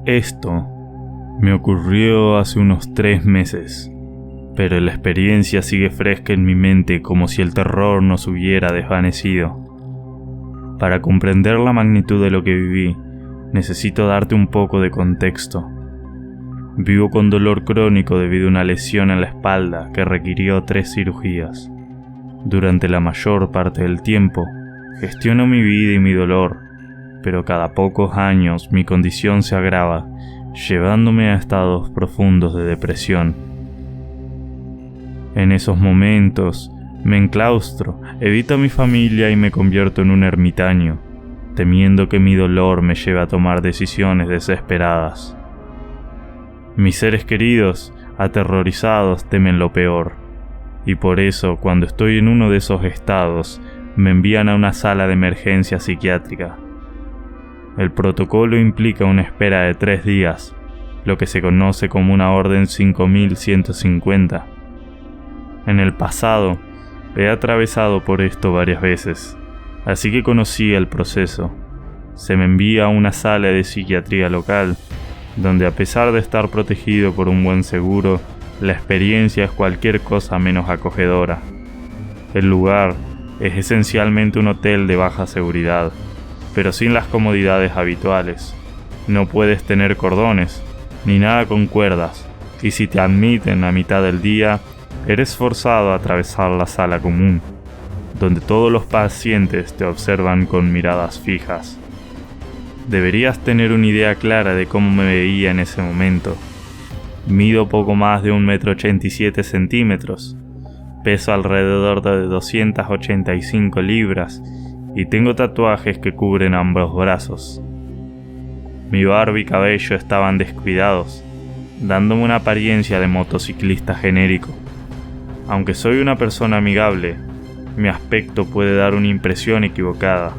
Esto me ocurrió hace unos 3 meses, pero la experiencia sigue fresca en mi mente como si el terror no se hubiera desvanecido. Para comprender la magnitud de lo que viví, necesito darte un poco de contexto. Vivo con dolor crónico debido a una lesión en la espalda que requirió 3 cirugías. Durante la mayor parte del tiempo, gestiono mi vida y mi dolor, pero cada pocos años mi condición se agrava, llevándome a estados profundos de depresión. En esos momentos, me enclaustro, evito a mi familia y me convierto en un ermitaño, temiendo que mi dolor me lleve a tomar decisiones desesperadas. Mis seres queridos, aterrorizados, temen lo peor, y por eso, cuando estoy en uno de esos estados, me envían a una sala de emergencia psiquiátrica. El protocolo implica una espera de 3 días, lo que se conoce como una orden 5150. En el pasado, he atravesado por esto varias veces, así que conocí el proceso. Se me envía a una sala de psiquiatría local, donde a pesar de estar protegido por un buen seguro, la experiencia es cualquier cosa menos acogedora. El lugar es esencialmente un hotel de baja seguridad, pero sin las comodidades habituales. No puedes tener cordones, ni nada con cuerdas, y si te admiten a mitad del día, eres forzado a atravesar la sala común, donde todos los pacientes te observan con miradas fijas. Deberías tener una idea clara de cómo me veía en ese momento. Mido poco más de 1,87 m, peso alrededor de 285 libras y tengo tatuajes que cubren ambos brazos. Mi barba y cabello estaban descuidados, dándome una apariencia de motociclista genérico. Aunque soy una persona amigable, mi aspecto puede dar una impresión equivocada,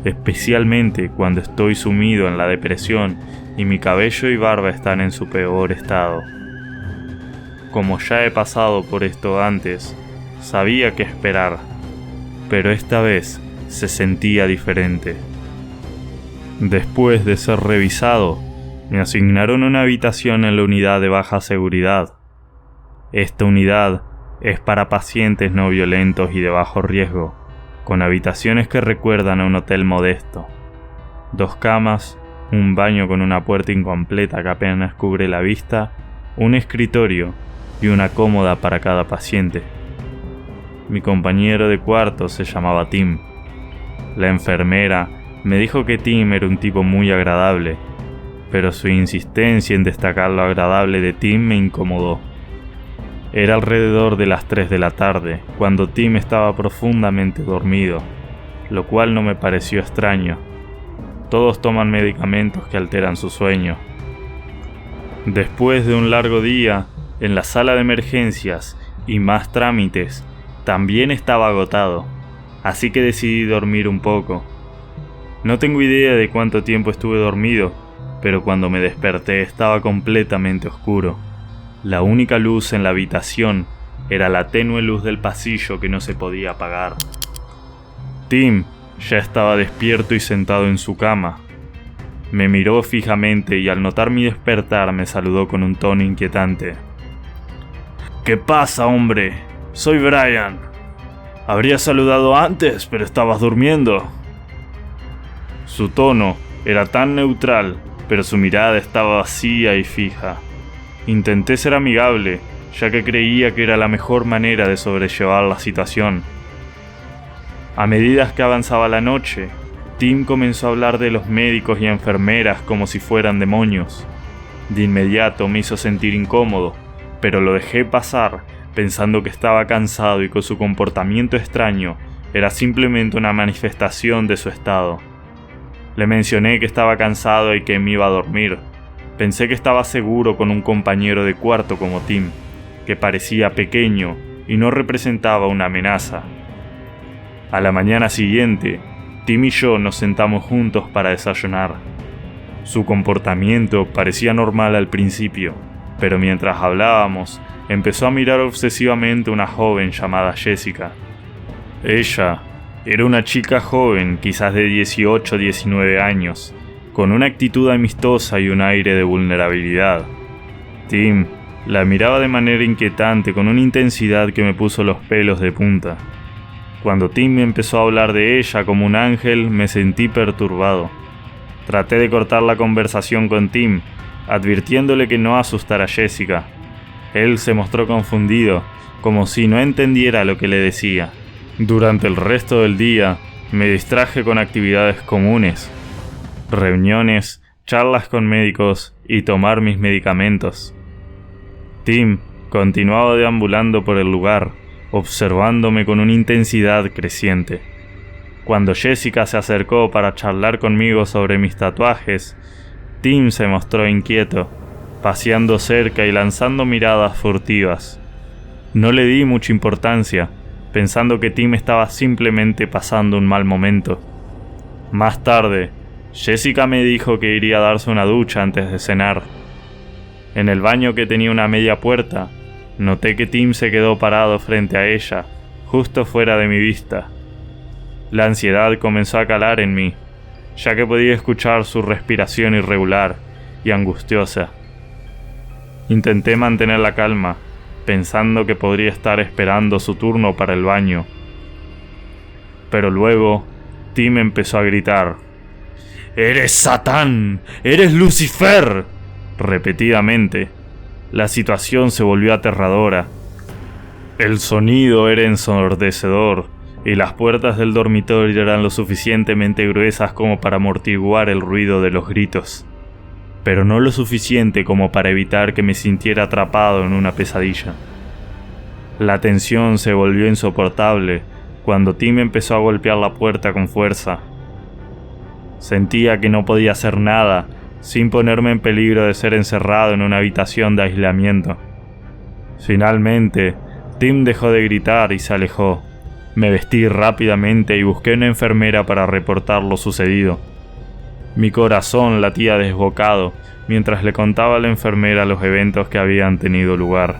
especialmente cuando estoy sumido en la depresión y mi cabello y barba están en su peor estado. Como ya he pasado por esto antes, sabía qué esperar, pero esta vez se sentía diferente. Después de ser revisado, me asignaron una habitación en la unidad de baja seguridad. Esta unidad es para pacientes no violentos y de bajo riesgo, con habitaciones que recuerdan a un hotel modesto. 2 camas, un baño con una puerta incompleta que apenas cubre la vista, un escritorio y una cómoda para cada paciente. Mi compañero de cuarto se llamaba Tim. La enfermera me dijo que Tim era un tipo muy agradable, pero su insistencia en destacar lo agradable de Tim me incomodó. Era alrededor de las 3 de la tarde, cuando Tim estaba profundamente dormido, lo cual no me pareció extraño. Todos toman medicamentos que alteran su sueño. Después de un largo día, en la sala de emergencias y más trámites, también estaba agotado, así que decidí dormir un poco. No tengo idea de cuánto tiempo estuve dormido, pero cuando me desperté estaba completamente oscuro. La única luz en la habitación era la tenue luz del pasillo que no se podía apagar. Tim ya estaba despierto y sentado en su cama. Me miró fijamente y al notar mi despertar me saludó con un tono inquietante. «¿Qué pasa, hombre? Soy Brian. Habría saludado antes, pero estabas durmiendo». Su tono era tan neutral, pero su mirada estaba vacía y fija. Intenté ser amigable, ya que creía que era la mejor manera de sobrellevar la situación. A medida que avanzaba la noche, Tim comenzó a hablar de los médicos y enfermeras como si fueran demonios. De inmediato me hizo sentir incómodo, pero lo dejé pasar pensando que estaba cansado y que su comportamiento extraño era simplemente una manifestación de su estado. Le mencioné que estaba cansado y que me iba a dormir. Pensé que estaba seguro con un compañero de cuarto como Tim, que parecía pequeño y no representaba una amenaza. A la mañana siguiente, Tim y yo nos sentamos juntos para desayunar. Su comportamiento parecía normal al principio, pero mientras hablábamos, empezó a mirar obsesivamente a una joven llamada Jessica. Ella era una chica joven, quizás de 18 o 19 años, con una actitud amistosa y un aire de vulnerabilidad. Tim la miraba de manera inquietante con una intensidad que me puso los pelos de punta. Cuando Tim empezó a hablar de ella como un ángel, me sentí perturbado. Traté de cortar la conversación con Tim, advirtiéndole que no asustara a Jessica. Él se mostró confundido, como si no entendiera lo que le decía. Durante el resto del día, me distraje con actividades comunes, reuniones, charlas con médicos y tomar mis medicamentos. Tim continuaba deambulando por el lugar, observándome con una intensidad creciente. Cuando Jessica se acercó para charlar conmigo sobre mis tatuajes, Tim se mostró inquieto, paseando cerca y lanzando miradas furtivas. No le di mucha importancia, pensando que Tim estaba simplemente pasando un mal momento. Más tarde, Jessica me dijo que iría a darse una ducha antes de cenar. En el baño, que tenía una media puerta, noté que Tim se quedó parado frente a ella, justo fuera de mi vista. La ansiedad comenzó a calar en mí, ya que podía escuchar su respiración irregular y angustiosa. Intenté mantener la calma, pensando que podría estar esperando su turno para el baño. Pero luego, Tim empezó a gritar: «¡Eres Satán! ¡Eres Lucifer!», repetidamente. La situación se volvió aterradora. El sonido era ensordecedor, y las puertas del dormitorio eran lo suficientemente gruesas como para amortiguar el ruido de los gritos, pero no lo suficiente como para evitar que me sintiera atrapado en una pesadilla. La tensión se volvió insoportable cuando Tim empezó a golpear la puerta con fuerza. Sentía que no podía hacer nada sin ponerme en peligro de ser encerrado en una habitación de aislamiento. Finalmente, Tim dejó de gritar y se alejó. Me vestí rápidamente y busqué una enfermera para reportar lo sucedido. Mi corazón latía desbocado mientras le contaba a la enfermera los eventos que habían tenido lugar.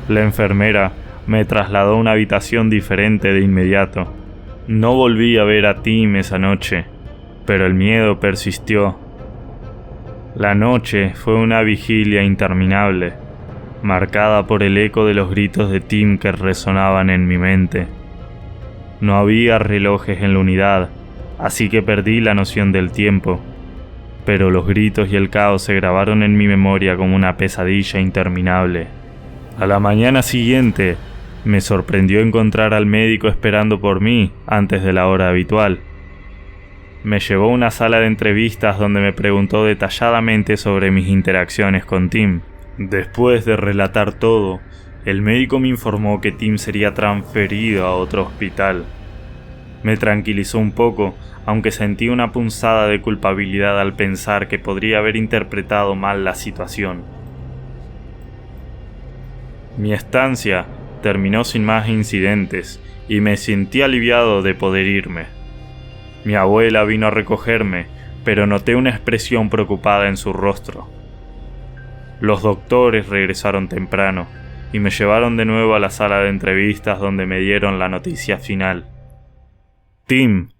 La enfermera me trasladó a una habitación diferente de inmediato. No volví a ver a Tim esa noche, pero el miedo persistió. La noche fue una vigilia interminable, marcada por el eco de los gritos de Tim que resonaban en mi mente. No había relojes en la unidad, así que perdí la noción del tiempo, pero los gritos y el caos se grabaron en mi memoria como una pesadilla interminable. A la mañana siguiente, me sorprendió encontrar al médico esperando por mí antes de la hora habitual. Me llevó a una sala de entrevistas donde me preguntó detalladamente sobre mis interacciones con Tim. Después de relatar todo, el médico me informó que Tim sería transferido a otro hospital. Me tranquilizó un poco, aunque sentí una punzada de culpabilidad al pensar que podría haber interpretado mal la situación. Mi estancia terminó sin más incidentes y me sentí aliviado de poder irme. Mi abuela vino a recogerme, pero noté una expresión preocupada en su rostro. Los doctores regresaron temprano y me llevaron de nuevo a la sala de entrevistas donde me dieron la noticia final. Tim,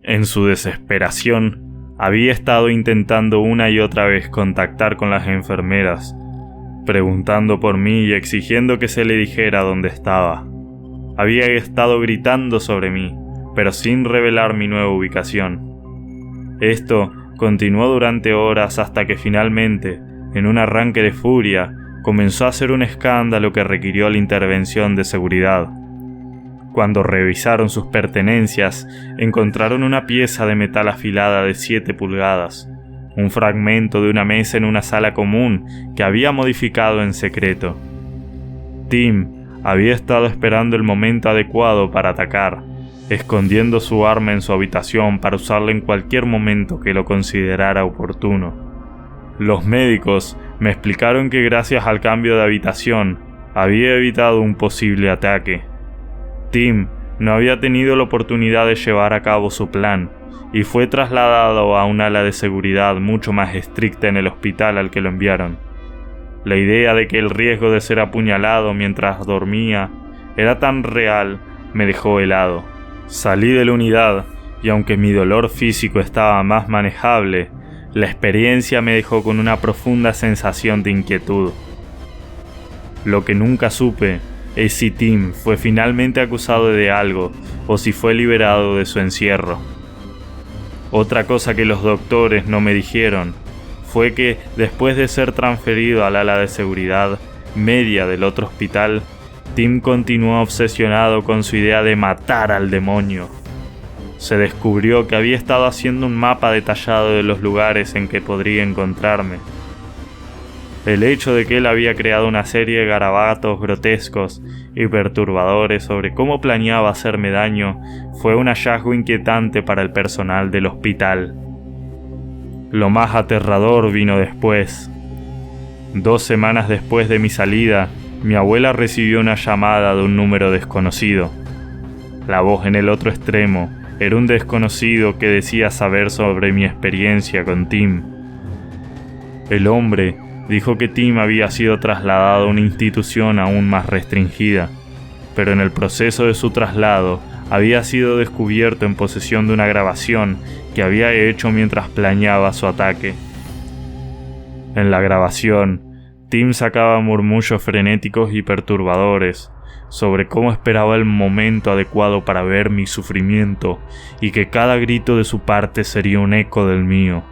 en su desesperación, había estado intentando una y otra vez contactar con las enfermeras, preguntando por mí y exigiendo que se le dijera dónde estaba. Había estado gritando sobre mí, pero sin revelar mi nueva ubicación. Esto continuó durante horas hasta que finalmente, en un arranque de furia, comenzó a hacer un escándalo que requirió la intervención de seguridad. Cuando revisaron sus pertenencias, encontraron una pieza de metal afilada de 7 pulgadas, un fragmento de una mesa en una sala común que había modificado en secreto. Tim había estado esperando el momento adecuado para atacar, escondiendo su arma en su habitación para usarla en cualquier momento que lo considerara oportuno. Los médicos me explicaron que gracias al cambio de habitación había evitado un posible ataque. Tim no había tenido la oportunidad de llevar a cabo su plan y fue trasladado a un ala de seguridad mucho más estricta en el hospital al que lo enviaron. La idea de que el riesgo de ser apuñalado mientras dormía era tan real me dejó helado. Salí de la unidad y aunque mi dolor físico estaba más manejable, La experiencia me dejó con una profunda sensación de inquietud. Lo que nunca supe es si Tim fue finalmente acusado de algo o si fue liberado de su encierro. Otra cosa que los doctores no me dijeron fue que después de ser transferido al ala de seguridad media del otro hospital, Tim continuó obsesionado con su idea de matar al demonio. Se descubrió que había estado haciendo un mapa detallado de los lugares en que podría encontrarme. El hecho de que él había creado una serie de garabatos grotescos y perturbadores sobre cómo planeaba hacerme daño fue un hallazgo inquietante para el personal del hospital. Lo más aterrador vino después. 2 semanas después de mi salida, mi abuela recibió una llamada de un número desconocido. La voz en el otro extremo era un desconocido que decía saber sobre mi experiencia con Tim. El hombre dijo que Tim había sido trasladado a una institución aún más restringida, pero en el proceso de su traslado había sido descubierto en posesión de una grabación que había hecho mientras planeaba su ataque. En la grabación, Tim sacaba murmullos frenéticos y perturbadores sobre cómo esperaba el momento adecuado para ver mi sufrimiento y que cada grito de su parte sería un eco del mío.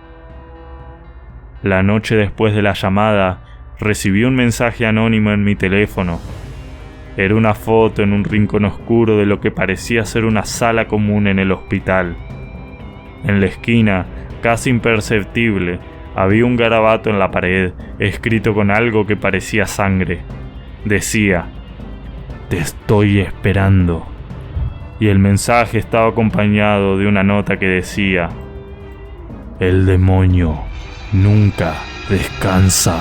La noche después de la llamada, recibí un mensaje anónimo en mi teléfono. Era una foto en un rincón oscuro de lo que parecía ser una sala común en el hospital. En la esquina, casi imperceptible, había un garabato en la pared, escrito con algo que parecía sangre. Decía: "Te estoy esperando". Y el mensaje estaba acompañado de una nota que decía: "El demonio nunca descansa".